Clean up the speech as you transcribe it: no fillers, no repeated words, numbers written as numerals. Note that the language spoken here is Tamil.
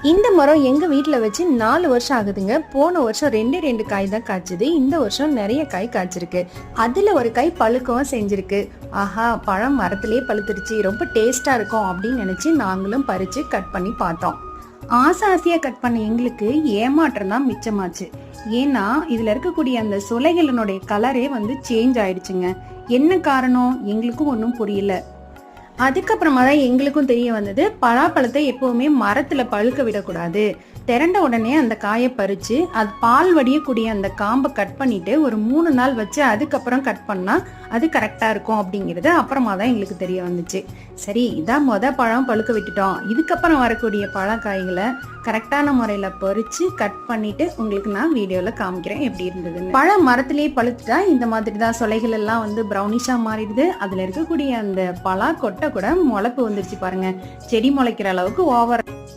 இந்த மரம் எங்க வீட்டுல வச்சு 4 வருஷம் ஆகுதுங்க. போன வருஷம் 2 காய் தான் காய்ச்சது. இந்த வருஷம் நிறைய காய் காய்ச்சிருக்கு. அதுல ஒரு காய் பழுக்கவும் செஞ்சிருக்கு. ஆஹா, பழம் மரத்திலே பழுத்துருச்சு, ரொம்ப டேஸ்டா இருக்கும் அப்படின்னு நினைச்சு நாங்களும் பறிச்சு கட் பண்ணி பார்த்தோம். ஆசையா கட் பண்ண எங்களுக்கு ஏமாற்றம் தான் மிச்சமாச்சு. ஏன்னா இதுல இருக்கக்கூடிய அந்த சுளைகளினுடைய கலரே சேஞ்ச் ஆயிடுச்சுங்க. என்ன காரணம் எங்களுக்கும் ஒன்றும் புரியல. அதுக்கப்புறமா தான் எங்களுக்கும் தெரிய வந்தது, பலாப்பழத்தை எப்பவுமே மரத்துல பழுக்க விடக்கூடாது. திரண்ட உடனே அந்த காயை பறிச்சு அது பால் வடியக்கூடிய அந்த காம்பை கட் பண்ணிட்டு ஒரு 3 நாள் வச்சு அதுக்கப்புறம் கட் பண்ணா அது கரெக்டா இருக்கும் அப்படிங்கிறது அப்புறமா தான் எங்களுக்கு தெரிய வந்துச்சு. சரி, இதான் பழம் பழுக்க விட்டுட்டோம், இதுக்கப்புறம் வரக்கூடிய பழக்காய்களை கரெக்டான முறையில பறிச்சு கட் பண்ணிட்டு உங்களுக்கு நான் வீடியோல காமிக்கிறேன் எப்படி இருந்ததுன்னு. பழம் மரத்திலேயே பழுத்துட்டா இந்த மாதிரி தான் சொலைகள் எல்லாம் ப்ரௌனிஷா மாறிடுது. அதுல இருக்கக்கூடிய அந்த பலா கொட்டை கூட முளைப்பு வந்துருச்சு பாருங்க. செடி முளைக்கிற அளவுக்கு ஓவர்